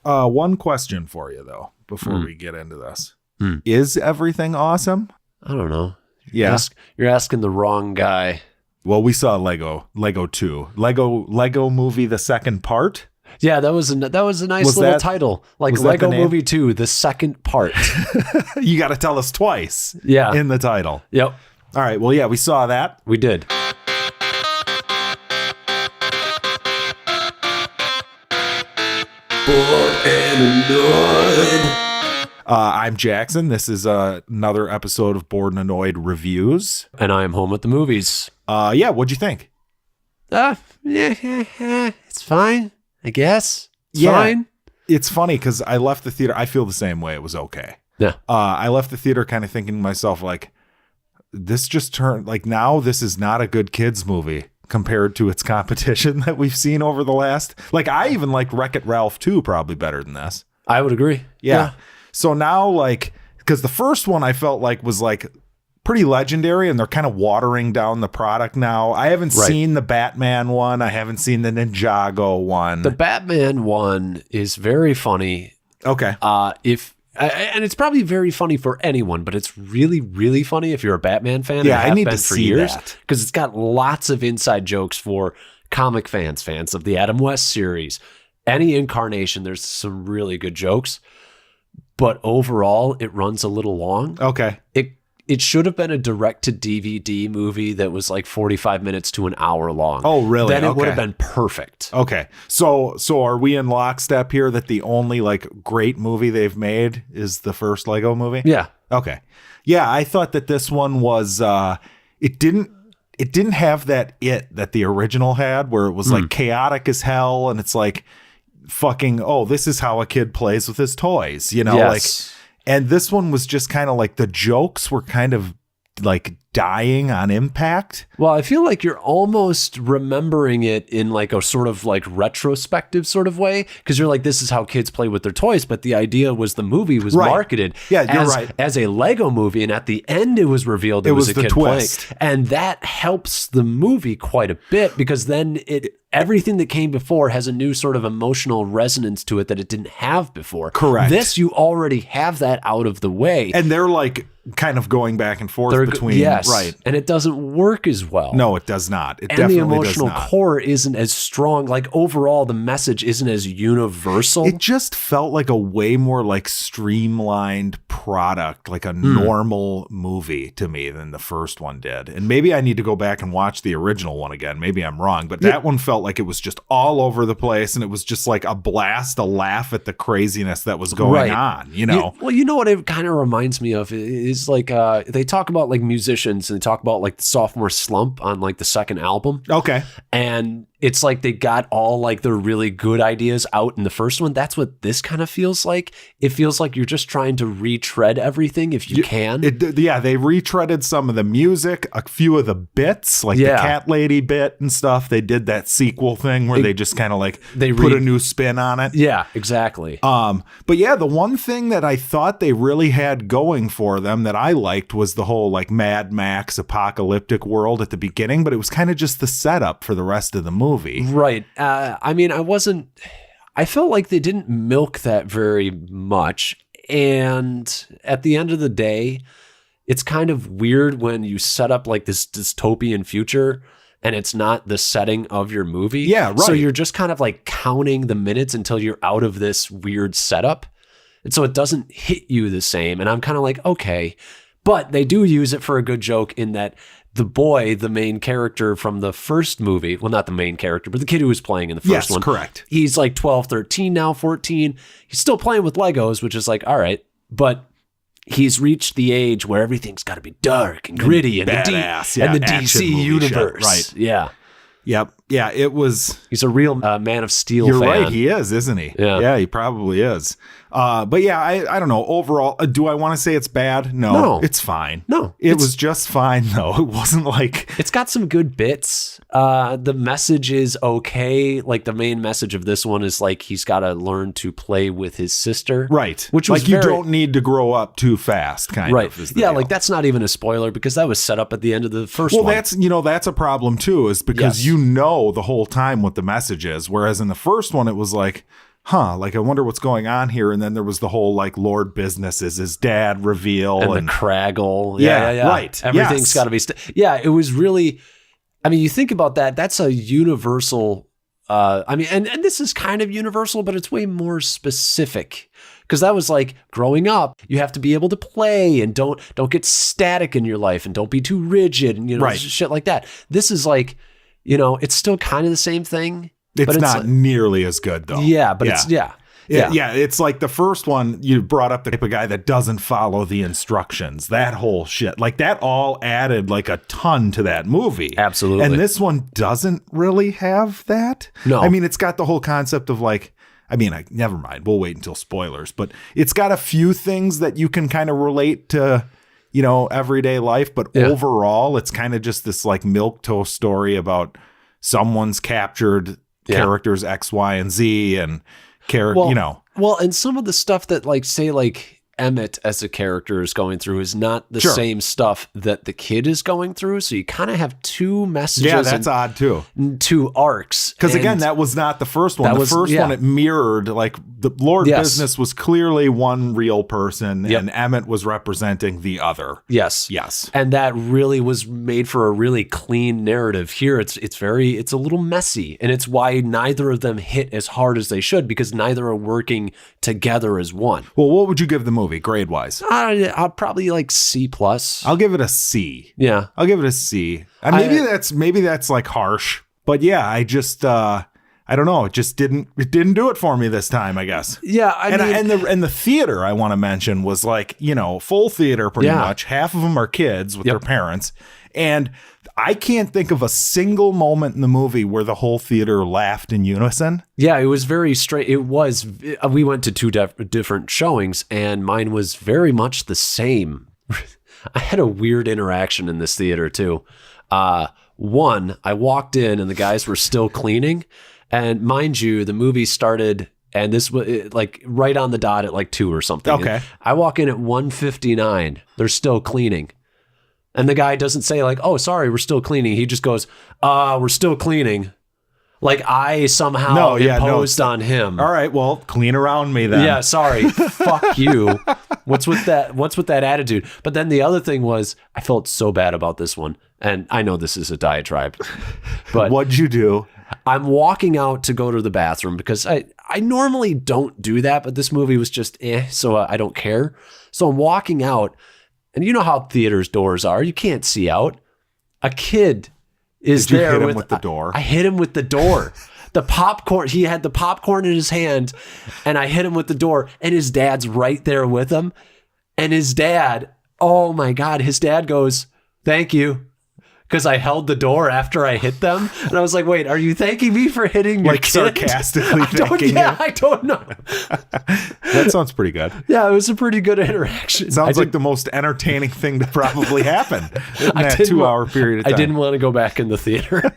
One question for you, though, before we get into this. Is everything awesome? I don't know. Yeah. You're asking the wrong guy. Well, we saw Lego 2. Lego Movie, the second part. Yeah, that was a nice little title. Like Lego Movie 2, the second part. You got to tell us twice. Yeah. In the title. Yep. All right. Well, yeah, we saw that. We did. Bored and annoyed. I'm Jackson. This is another episode of Bored and Annoyed Reviews. And I am home at the movies. Yeah, what'd you think? It's fine, I guess. It's fine. It's funny because I left the theater. I feel the same way. It was okay. Yeah. I left the theater kind of thinking to myself, like, this just turned, like, now this is not a good kids movie compared to its competition that we've seen over the last. Like, I even liked Wreck-It Ralph 2 probably better than this. I would agree. Yeah. So now, like, because the first one I felt like was like pretty legendary, and they're kind of watering down the product now. I haven't seen the Batman one. I haven't seen the Ninjago one. The Batman one is very funny. Okay. And it's probably very funny for anyone, but it's really, really funny if you're a Batman fan. Yeah, I need to see that because it's got lots of inside jokes for comic fans of the Adam West series. Any incarnation, there's some really good jokes. But overall, it runs a little long. Okay. It should have been a direct-to-DVD movie that was like 45 minutes to an hour long. Oh, really? Then it would have been perfect. Okay. So are we in lockstep here that the only like great movie they've made is the first Lego movie? Yeah. Okay. Yeah, I thought that this one was it didn't have that the original had, where it was like chaotic as hell, and it's like fucking, this is how a kid plays with his toys, you know? Yes. And this one was just kind of like the jokes were kind of like dying on impact. Well, I feel like you're almost remembering it in like a sort of like retrospective sort of way, because you're like, this is how kids play with their toys. But the idea was the movie was marketed as a Lego movie. And at the end, it was revealed it was a kid twist. playing. And that helps the movie quite a bit, because then everything that came before has a new sort of emotional resonance to it that it didn't have before. Correct. This, you already have that out of the way. And they're like kind of going back and forth between. Right. And it doesn't work as well. No, it does not. It and definitely the emotional does not. core isn't as strong. Like overall, the message isn't as universal. It just felt like a way more like streamlined product, like a normal movie to me than the first one did. And maybe I need to go back and watch the original one again. Maybe I'm wrong, but that one felt like it was just all over the place, and it was just like a blast, a laugh at the craziness that was going on, you know? You know what it kind of reminds me of is like they talk about like musicians, and they talk about like the sophomore slump on like the second album. Okay. And it's like they got all like the really good ideas out in the first one. That's what this kind of feels like. It feels like you're just trying to retread everything if you can. They retreaded some of the music, a few of the bits, like the cat lady bit and stuff. They did that sequel thing where they just kind of like put a new spin on it. Yeah, exactly. But yeah, the one thing that I thought they really had going for them that I liked was the whole like Mad Max apocalyptic world at the beginning, but it was kind of just the setup for the rest of the movie. Right. I mean, I felt like they didn't milk that very much. And at the end of the day, it's kind of weird when you set up like this dystopian future and it's not the setting of your movie. Yeah, right. So you're just kind of like counting the minutes until you're out of this weird setup. And so it doesn't hit you the same. And I'm kind of like, okay. But they do use it for a good joke in that the boy, the main character from the first movie, well, not the main character, but the kid who was playing in the first one. Yes, correct. He's like 12, 13 now, 14. He's still playing with Legos, which is like, all right. But he's reached the age where everything's got to be dark and gritty and badass, and the DC universe. Right. Yeah. Yep. Yeah, it was. He's a real Man of Steel You're fan. right. He is, isn't he? Yeah, he probably is. But yeah, I don't know. Overall, do I want to say it's bad? No, it's fine. No, it was just fine though. It wasn't like it's got some good bits. The message is okay. Like the main message of this one is like he's got to learn to play with his sister, right? Which was like you don't need to grow up too fast, kind right. of. Is yeah, deal. like that's not even a spoiler because that was set up at the end of the first one. Well, that's a problem too, is because you know the whole time what the message is, whereas in the first one it was like, like, I wonder what's going on here. And then there was the whole, like, Lord Business is his dad reveal. And the Craggle. Yeah, right. Everything's got to be... it was really... I mean, you think about that, that's a universal... I mean, and this is kind of universal, but it's way more specific. Because that was like, growing up, you have to be able to play and don't get static in your life and don't be too rigid and, shit like that. This is like, it's still kind of the same thing. It's not nearly as good, though. Yeah, but it's... Yeah. It's like the first one, you brought up the type of guy that doesn't follow the instructions. That whole shit. Like, that all added like a ton to that movie. Absolutely. And this one doesn't really have that. No. I mean, it's got the whole concept of like, never mind. We'll wait until spoilers. But it's got a few things that you can kind of relate to, everyday life. But overall, it's kind of just this like milquetoast story about someone's captured characters X, Y, and Z and Well, and some of the stuff that say Emmett as a character is going through is not the same stuff that the kid is going through. So you kind of have two messages. Yeah, that's odd too. Two arcs. Because again, that was not the first one. The first one, it mirrored, like, the Lord Business was clearly one real person and Emmett was representing the other. Yes. And that really was made for a really clean narrative. Here, it's a little messy. And it's why neither of them hit as hard as they should, because neither are working together as one. Well, what would you give the movie grade wise? I'll probably like C+. I'll give it a C. Yeah. I'll give it a C. Maybe that's like harsh, but yeah, I just I don't know. It just didn't do it for me this time, I guess. Yeah. And the theater I want to mention was like, full theater pretty much. Half of them are kids with their parents. And I can't think of a single moment in the movie where the whole theater laughed in unison. Yeah, it was very straight. We went to two different showings and mine was very much the same. I had a weird interaction in this theater too. One, I walked in and the guys were still cleaning. And mind you, the movie started, and this was like right on the dot at like 2 or something. Okay. And I walk in at 1:59. They're still cleaning. And the guy doesn't say like, oh, sorry, we're still cleaning. He just goes, we're still cleaning. Like I somehow imposed on him. All right, well, clean around me then. Yeah, sorry. Fuck you. What's with that attitude? But then the other thing was, I felt so bad about this one. And I know this is a diatribe. But what'd you do? I'm walking out to go to the bathroom because I normally don't do that, but this movie was just so I don't care. So I'm walking out, and you know how theaters' doors are. You can't see out. A kid is Did you there hit him with the door? I hit him with the door. The popcorn, he had the popcorn in his hand, and I hit him with the door, and his dad's right there with him. And his dad, oh my God, his dad goes, "Thank you." Because I held the door after I hit them. And I was like, wait, are you thanking me for hitting your like kid? Sarcastically thanking him? I don't know. That sounds pretty good. Yeah, it was a pretty good interaction. Sounds like the most entertaining thing to probably happen in that 2-hour period of time. I didn't want to go back in the theater.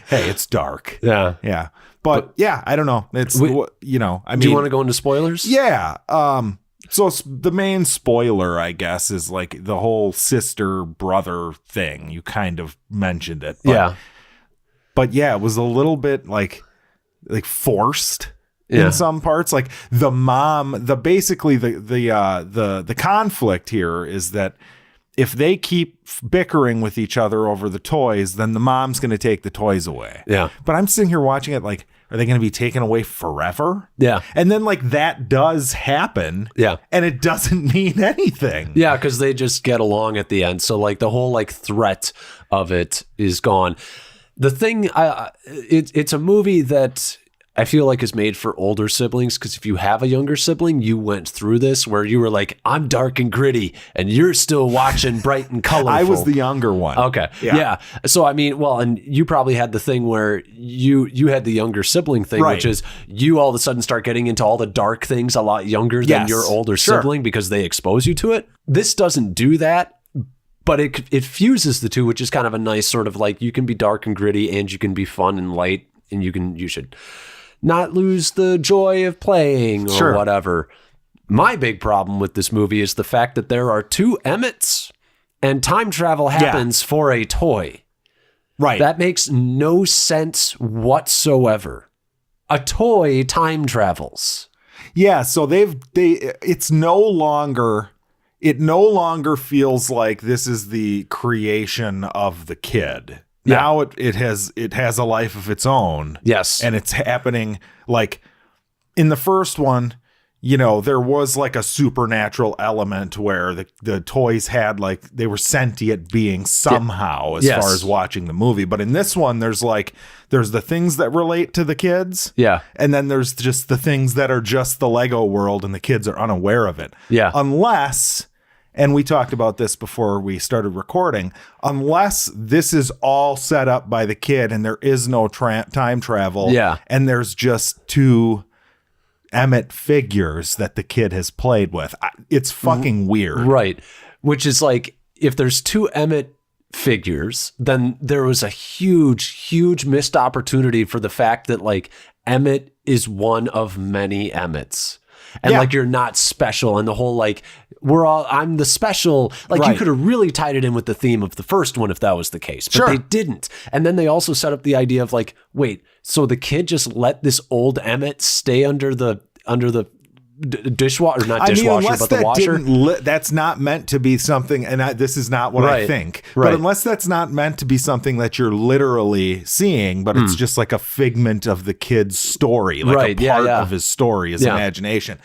Hey, it's dark. Yeah. Yeah. But yeah, I don't know. It's, I mean. Do you want to go into spoilers? Yeah. So the main spoiler, I guess, is like the whole sister-brother thing. You kind of mentioned it. But, But yeah, it was a little bit like forced in some parts. Like the mom, the conflict here is that if they keep bickering with each other over the toys, then the mom's going to take the toys away. Yeah. But I'm sitting here watching it like, are they going to be taken away forever? Yeah. And then like that does happen. Yeah. And it doesn't mean anything. Yeah, because they just get along at the end. So like the whole like threat of it is gone. The thing, it's a movie that I feel like is made for older siblings, because if you have a younger sibling, you went through this where you were like, I'm dark and gritty, and you're still watching bright and colorful. I was the younger one. Okay. Yeah. So, I mean, well, and you probably had the thing where you had the younger sibling thing, which is you all of a sudden start getting into all the dark things a lot younger than your older sibling because they expose you to it. This doesn't do that. But it fuses the two, which is kind of a nice sort of like, you can be dark and gritty and you can be fun and light, and you should not lose the joy of playing or whatever. My big problem with this movie is the fact that there are 2 Emmets and time travel happens for a toy. Right. That makes no sense whatsoever. a toy time travels. Yeah, so it no longer feels like this is the creation of the kid. Yeah. Now it has a life of its own. Yes. And it's happening like in the first one, you know, there was like a supernatural element where the toys had like they were sentient beings somehow as far as watching the movie. But in this one, there's the things that relate to the kids. Yeah. And then there's just the things that are just the Lego world and the kids are unaware of it. Yeah. Unless, and we talked about this before we started recording, unless this is all set up by the kid and there is no time travel. Yeah. And there's just two Emmett figures that the kid has played with. It's fucking weird. Right. Which is like, if there's two Emmett figures, then there was a huge missed opportunity for the fact that like Emmett is one of many Emmets. And like, you're not special. And the whole, like, I'm the special, like you could have really tied it in with the theme of the first one if that was the case, but they didn't. And then they also set up the idea of like, wait, so the kid just let this old Emmett stay under the dishwasher, not dishwasher, but the washer. That's not meant to be something, and this is not what I think. But unless that's not meant to be something that you're literally seeing, but it's just like a figment of the kid's story, like a part of his story, his imagination.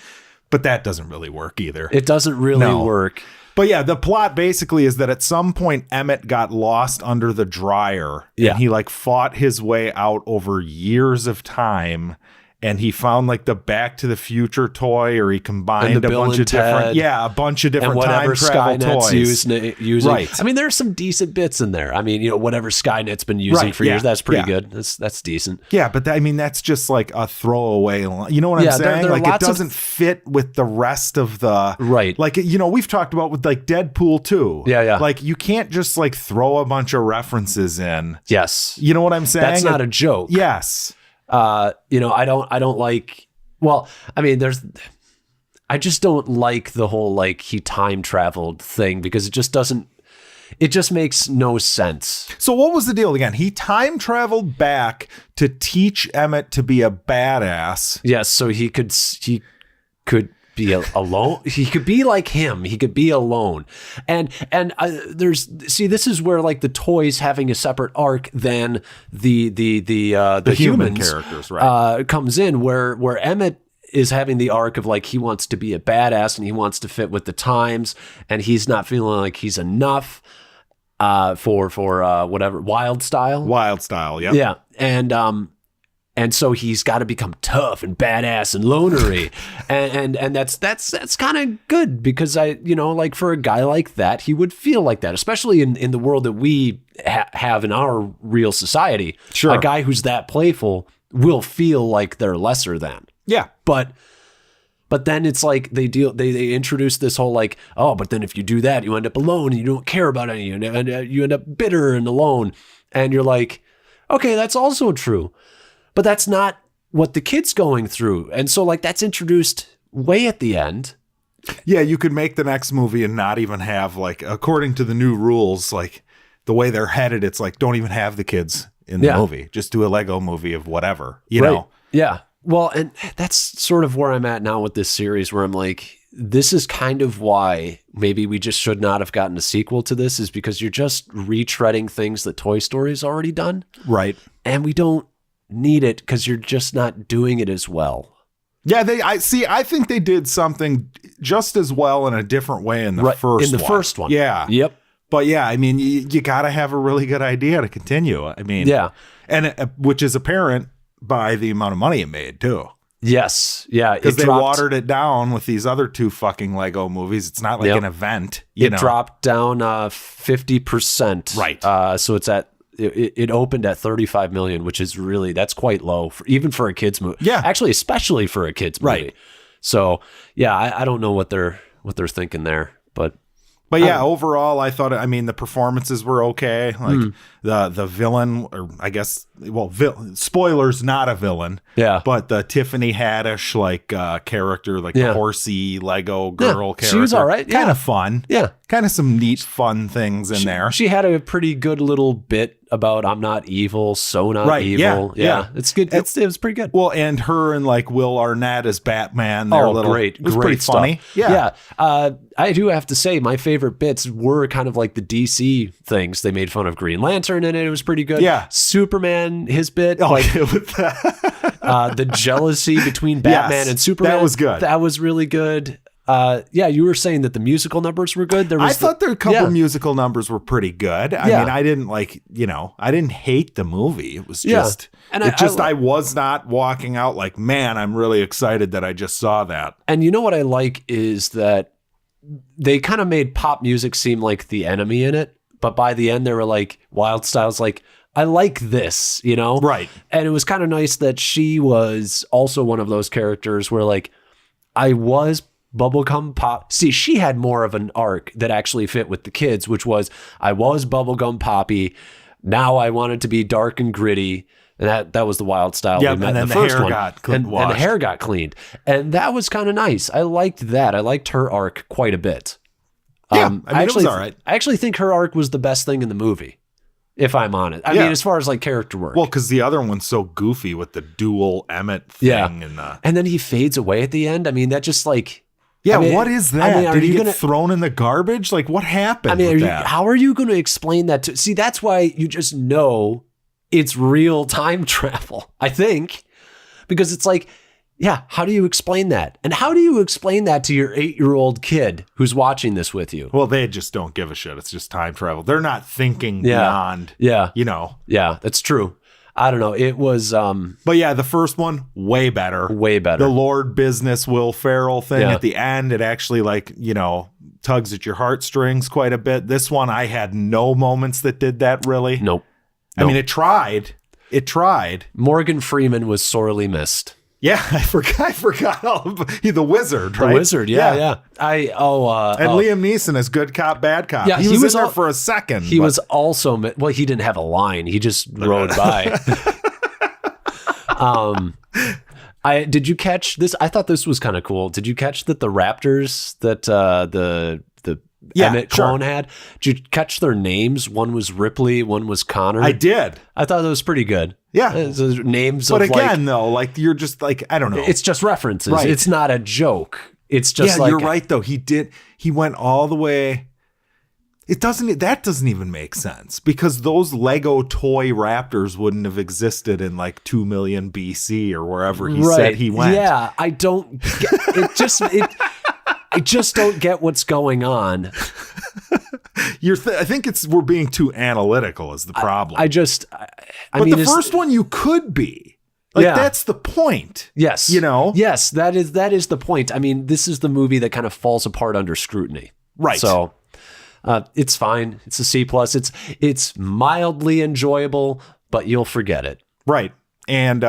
But that doesn't really work either. It doesn't really work. But yeah, the plot basically is that at some point Emmett got lost under the dryer, and he like fought his way out over years of time. And he found like the Back to the Future toy, or he combined a bunch of different time travel toys. Using. Right. I mean, there's some decent bits in there. I mean, you know, whatever Skynet's been using for years, that's pretty good. That's decent. Yeah, but I mean, that's just like a throwaway line. You know what I'm saying? There like, it doesn't fit with the rest of the Like, you know, we've talked about with like Deadpool 2. Yeah. Like, you can't just like throw a bunch of references in. Yes. You know what I'm saying? That's not a joke. Yes. You know, I don't like, well, I mean, I just don't like the whole, like, he time traveled thing, because it just makes no sense. So what was the deal again? He time traveled back to teach Emmett to be a badass. Yes. So he could be alone. He could be like him. He could be alone. And this is where like the toys having a separate arc than the human humans, characters, comes in where Emmett is having the arc of like, he wants to be a badass and he wants to fit with the times, and he's not feeling like he's enough for whatever wild style. Yep. Yeah. And so he's got to become tough and badass and lonery. and that's kind of good, because like for a guy like that, he would feel like that, especially in the world that we have in our real society. Sure. A guy who's that playful will feel like they're lesser than. Yeah. But then it's like they introduce this whole like, oh, but then if you do that, you end up alone and you don't care about any, and you end up bitter and alone. And you're like, okay, that's also true. But that's not what the kid's going through. And so like that's introduced way at the end. Yeah, you could make the next movie and not even have, like, according to the new rules, like the way they're headed, it's like, don't even have the kids in the movie. Just do a Lego movie of whatever, you know? Yeah. Well, and that's sort of where I'm at now with this series, where I'm like, this is kind of why maybe we just should not have gotten a sequel to this, is because you're just retreading things that Toy Story's already done. Right. And we don't need it because you're just not doing it as well. Yeah, I think they did something just as well in a different way in the first one. Yeah. Yep. But yeah, I mean, you got to have a really good idea to continue. I mean, yeah. And which is apparent by the amount of money it made too. Yes. Yeah. Because they watered it down with these other two fucking Lego movies. It's not like an event. It dropped down 50%. Right. So it's at, it opened at 35 million, which is really, that's quite low even for a kid's movie. Yeah. Actually, especially for a kid's movie. Right. So yeah, I don't know what they're thinking there, but yeah, overall, I thought, I mean, the performances were okay. Like the villain, or I guess, well, spoilers, not a villain. Yeah. But the Tiffany Haddish character, like the horsey Lego girl character. She was all right. Kind of fun. Yeah. Kind of some neat, fun things in there. She had a pretty good little bit about I'm not evil, so not evil. Yeah. It's good. It was pretty good. Well, and her and like Will Arnett as Batman. Great. It was great pretty stuff. funny. Yeah. I do have to say my favorite bits were kind of like the DC things. They made fun of Green Lantern in it. It was pretty good. Yeah. Superman, his bit. Oh, like the jealousy between Batman and Superman. That was good. That was really good. You were saying that the musical numbers were good. I thought a couple musical numbers were pretty good. I mean, I didn't I didn't hate the movie. It was just, I was not walking out like, man, I'm really excited that I just saw that. And you know what I like is that they kind of made pop music seem like the enemy in it. But by the end, they were like, Wildstyle's like, I like this, you know? Right. And it was kind of nice that she was also one of those characters where like, I was bubblegum pop. See, she had more of an arc that actually fit with the kids, which was I was bubblegum poppy. Now I wanted to be dark and gritty. And that was the Wildstyle we met in the first one. And the hair got cleaned. And that was kind of nice. I liked that. I liked her arc quite a bit. Yeah, it was all right. I actually think her arc was the best thing in the movie, if I'm honest. I mean, as far as like character work. Well, because the other one's so goofy with the dual Emmett thing. And then he fades away at the end. I mean, that just like... Yeah, what is that? Did he get thrown in the garbage? Like, what happened with that? How are you going to explain that to... See, that's why you just know it's real time travel, I think. Because it's like, yeah, how do you explain that? And how do you explain that to your 8-year-old kid who's watching this with you? Well, they just don't give a shit. It's just time travel. They're not thinking beyond, Yeah, that's true. I don't know. It was... But yeah, the first one, way better. Way better. The Lord Business Will Ferrell thing at the end, it actually tugs at your heartstrings quite a bit. This one, I had no moments that did that really. Nope. I mean, it tried. Morgan Freeman was sorely missed. Yeah, I forgot all about the wizard, right? The wizard, yeah. And Liam Neeson is good cop, bad cop. Yeah, he was in there for a second. He was also, well, he didn't have a line. He just rode by. Did you catch this? I thought this was kind of cool. Did you catch that the Raptors that the Emmett clone had? Did you catch their names? One was Ripley, one was Connor. I did. I thought that was pretty good. Yeah. Names but of again, though, you're just I don't know. It's just references. Right. It's not a joke. It's just you're right, though. He went all the way. That doesn't even make sense because those Lego toy Raptors wouldn't have existed in 2 million BC or wherever he said he went. Yeah. I don't get it. I just don't get what's going on. I think we're being too analytical is the problem. But the first one you could be. That's the point. Yes. Yes, that is the point. I mean, this is the movie that kind of falls apart under scrutiny. Right. So it's fine. It's a C+. It's mildly enjoyable, but you'll forget it. Right. And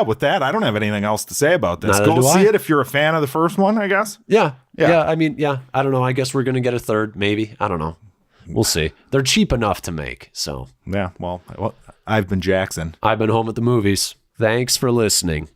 with that, I don't have anything else to say about this. Neither Go see it if you're a fan of the first one, I guess. Yeah. I mean, I don't know. I guess we're going to get a third, maybe. I don't know. We'll see. They're cheap enough to make, so. Yeah, well, I've been Jackson. I've been home at the movies. Thanks for listening.